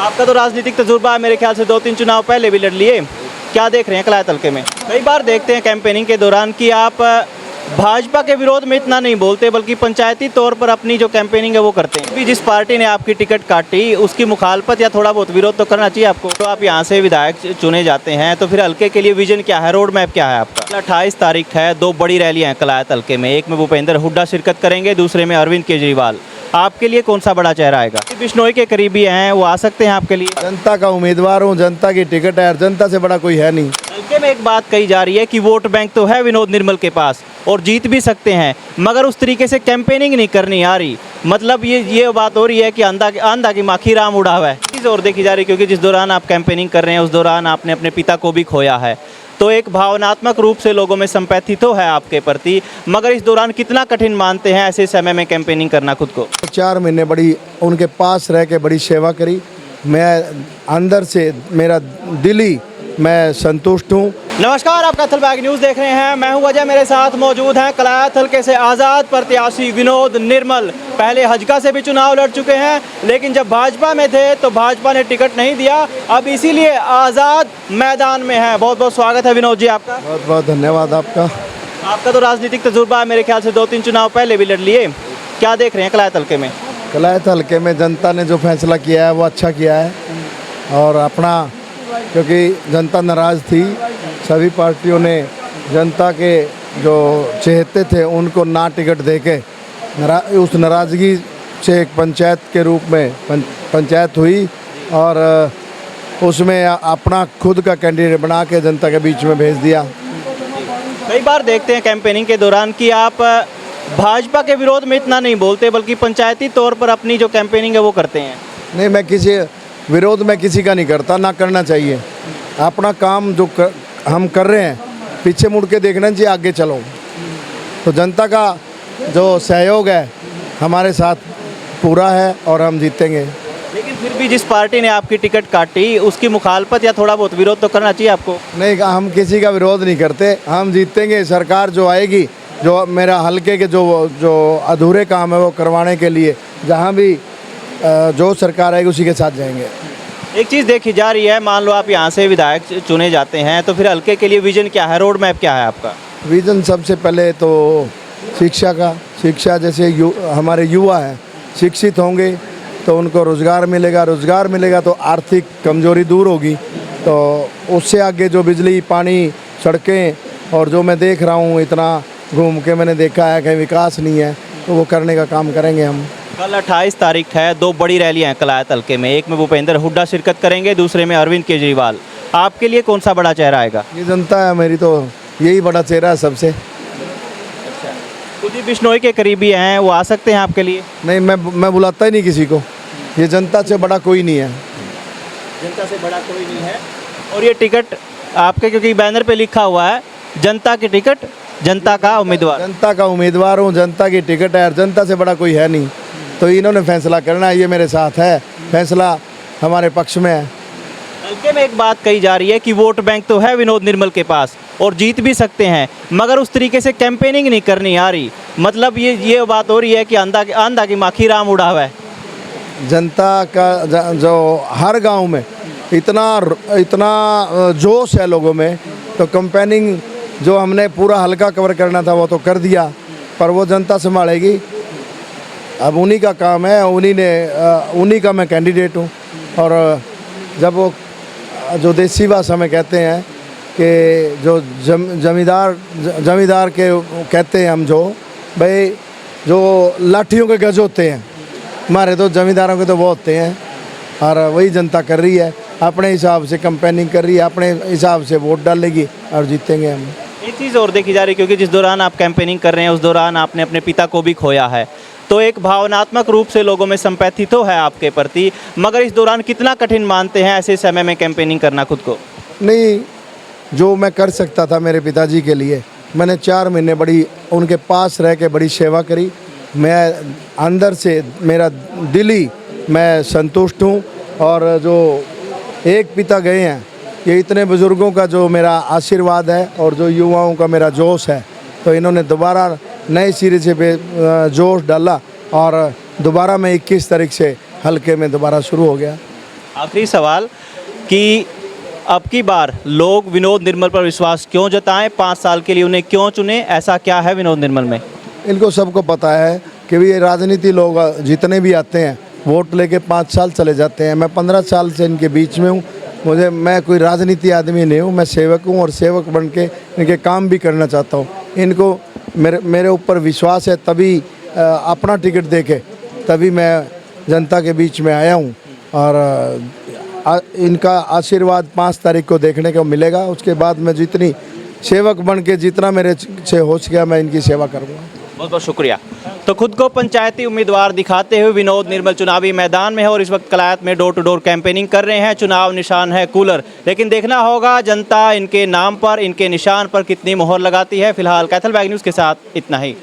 आपका तो राजनीतिक तजुर्बा है, मेरे ख्याल से 2-3 चुनाव पहले भी लड़ लिए। क्या देख रहे हैं कलायत हल्के में? कई बार देखते हैं कैंपेनिंग के दौरान कि आप भाजपा के विरोध में इतना नहीं बोलते, बल्कि पंचायती तौर पर अपनी जो कैंपेनिंग है वो करते हैं। भी जिस पार्टी ने आपकी टिकट काटी उसकी मुखालफत या थोड़ा बहुत विरोध तो करना चाहिए आपको। तो आप यहाँ से विधायक चुने जाते हैं, तो फिर हल्के के लिए विजन क्या है, रोड मैप क्या है आपका? 28 तारीख है, 2 बड़ी रैलियाँ हैं कलायत हल्के में। एक में भूपेंद्र हुड्डा शिरकत करेंगे, दूसरे में अरविंद केजरीवाल। आपके लिए कौन सा बड़ा चेहरा आएगा? बिश्नोई के करीबी हैं, वो आ सकते हैं आपके लिए? जनता का उम्मीदवार हूँ, जनता की टिकट है, जनता से बड़ा कोई है नहीं। हल्के में एक बात कही जा रही है कि वोट बैंक तो है विनोद निर्मल के पास और जीत भी सकते हैं, मगर उस तरीके से कैंपेनिंग नहीं करनी आ रही। मतलब ये बात हो रही है कि आंधा की माखी राम उड़ा हुआ है। चीज़ और देखी जा रही है, क्योंकि जिस दौरान आप कैंपेनिंग कर रहे हैं उस दौरान आपने अपने पिता को भी खोया है, तो एक भावनात्मक रूप से लोगों में संपैथी तो है आपके प्रति, मगर इस दौरान कितना कठिन मानते हैं ऐसे समय में कैंपेनिंग करना खुद को? 4 महीने बड़ी उनके पास रह के बड़ी सेवा करी। मैं अंदर से मेरा दिली मैं संतुष्ट हूँ। नमस्कार, आप कैथल बैग न्यूज़ देख रहे हैं। मैं हूं अजय, मेरे साथ मौजूद हैं कलायत हल्के से आज़ाद प्रत्याशी विनोद निर्मल। पहले हजका से भी चुनाव लड़ चुके हैं, लेकिन जब भाजपा में थे तो भाजपा ने टिकट नहीं दिया, अब इसीलिए आज़ाद मैदान में है। बहुत बहुत स्वागत है विनोद जी आपका। बहुत बहुत धन्यवाद आपका। आपका तो राजनीतिक तजुर्बा है, मेरे ख्याल से 2-3 चुनाव पहले भी लड़ लिए। क्या देख रहे हैं कलायत हल्के में? कलायत हल्के में जनता ने जो फैसला किया है वो अच्छा किया है, और अपना क्योंकि जनता नाराज़ थी, सभी पार्टियों ने जनता के जो चहेते थे उनको ना टिकट देके उस नाराज़गी से एक पंचायत के रूप में पंचायत हुई, और उसमें अपना खुद का कैंडिडेट बना के जनता के बीच में भेज दिया। कई बार देखते हैं कैंपेनिंग के दौरान कि आप भाजपा के विरोध में इतना नहीं बोलते, बल्कि पंचायती तौर पर अपनी जो कैंपेनिंग है वो करते हैं। नहीं, मैं किसी विरोध में किसी का नहीं करता, ना करना चाहिए। अपना काम जो हम कर रहे हैं पीछे मुड़ के देखना चाहिए, आगे चलो। तो जनता का जो सहयोग है हमारे साथ पूरा है और हम जीतेंगे। लेकिन फिर भी जिस पार्टी ने आपकी टिकट काटी उसकी मुखालफत या थोड़ा बहुत विरोध तो करना चाहिए आपको। नहीं, हम किसी का विरोध नहीं करते, हम जीतेंगे। सरकार जो आएगी, जो मेरा हल्के के जो अधूरे काम है वो करवाने के लिए, जहाँ भी जो सरकार आएगी उसी के साथ जाएंगे। एक चीज़ देखी जा रही है, मान लो आप यहाँ से विधायक चुने जाते हैं, तो फिर हल्के के लिए विजन क्या है, रोड मैप क्या है आपका? विजन सबसे पहले तो शिक्षा जैसे हमारे युवा हैं, शिक्षित होंगे तो उनको रोज़गार मिलेगा तो आर्थिक कमजोरी दूर होगी। तो उससे आगे जो बिजली, पानी, सड़कें, और जो मैं देख रहा हूँ इतना घूम के मैंने देखा है कहीं विकास नहीं है, तो वो करने का काम करेंगे हम। कल 28 तारीख है, 2 बड़ी रैलियाँ हैं कलायत हल्के में। एक में भूपेंद्र हुड्डा शिरकत करेंगे, दूसरे में अरविंद केजरीवाल। आपके लिए कौन सा बड़ा चेहरा आएगा? ये जनता है मेरी, तो यही बड़ा चेहरा है सबसे। कुलदीप बिश्नोई के करीबी हैं, वो आ सकते हैं आपके लिए? नहीं, मैं बुलाता ही नहीं किसी को। ये जनता से बड़ा कोई नहीं है। जनता से बड़ा कोई नहीं है। और ये टिकट आपके, क्योंकि बैनर पे लिखा हुआ है जनता की टिकट, जनता का उम्मीदवार। जनता का उम्मीदवार हूँ, जनता की टिकट है, जनता से बड़ा कोई है नहीं। तो इन्होंने फैसला करना है, ये मेरे साथ है, फैसला हमारे पक्ष में है। हल्के में एक बात कही जा रही है कि वोट बैंक तो है विनोद निर्मल के पास और जीत भी सकते हैं, मगर उस तरीके से कैंपेनिंग नहीं करनी आ रही। मतलब ये बात हो रही है कि आंधा की माखी राम उड़ा हुआ है। जनता का जो हर गांव में इतना जोश है लोगों में, तो कैंपेनिंग जो हमने पूरा हल्का कवर करना था वो तो कर दिया, पर वो जनता संभालेगी। अब उन्हीं का काम है, उन्हीं का मैं कैंडिडेट हूँ। और जब वो जो देसी भाषा में कहते हैं कि जो जमींदार के कहते हैं हम, जो भाई जो लाठियों के गज होते हैं, हमारे तो जमींदारों के तो वो होते हैं। और वही जनता कर रही है, अपने हिसाब से कैंपेनिंग कर रही है, अपने हिसाब से वोट डालेगी और जीतेंगे हम। एक चीज़ और देखी जा रही है, क्योंकि जिस दौरान आप कैंपेनिंग कर रहे हैं उस दौरान आपने अपने पिता को भी खोया है, तो एक भावनात्मक रूप से लोगों में संपैथी तो है आपके प्रति, मगर इस दौरान कितना कठिन मानते हैं ऐसे समय में कैंपेनिंग करना खुद को? नहीं, जो मैं कर सकता था मेरे पिताजी के लिए, मैंने 4 महीने बड़ी उनके पास रह के बड़ी सेवा करी। मैं अंदर से मेरा दिली मैं संतुष्ट हूँ। और जो एक पिता गए हैं, ये इतने बुज़ुर्गों का जो मेरा आशीर्वाद है और जो युवाओं का मेरा जोश है, तो इन्होंने दोबारा नए सिरे से जोश डाला और दोबारा मैं 21 तारीख से हल्के में दोबारा शुरू हो गया। आखिरी सवाल कि अब की बार लोग विनोद निर्मल पर विश्वास क्यों जताएं, 5 साल के लिए उन्हें क्यों चुने, ऐसा क्या है विनोद निर्मल में? इनको सबको पता है कि ये राजनीति लोग जितने भी आते हैं वोट लेके 5 साल चले जाते हैं। मैं 15 साल से इनके बीच में हूँ। मैं कोई राजनीति आदमी नहीं हूँ, मैं सेवक हूँ और सेवक बन के इनके काम भी करना चाहता हूँ। इनको मेरे ऊपर विश्वास है, तभी अपना टिकट देके तभी मैं जनता के बीच में आया हूँ और इनका आशीर्वाद 5 तारीख को देखने को मिलेगा। उसके बाद मैं जितनी सेवक बन के जितना मेरे से हो सकेगा मैं इनकी सेवा करूँगा। बहुत बहुत शुक्रिया। तो खुद को पंचायती उम्मीदवार दिखाते हुए विनोद निर्मल चुनावी मैदान में है और इस वक्त कलायत में डोर टू डोर कैंपेनिंग कर रहे हैं। चुनाव निशान है कूलर, लेकिन देखना होगा जनता इनके नाम पर, इनके निशान पर कितनी मोहर लगाती है। फिलहाल कैथल बैग न्यूज़ के साथ इतना ही।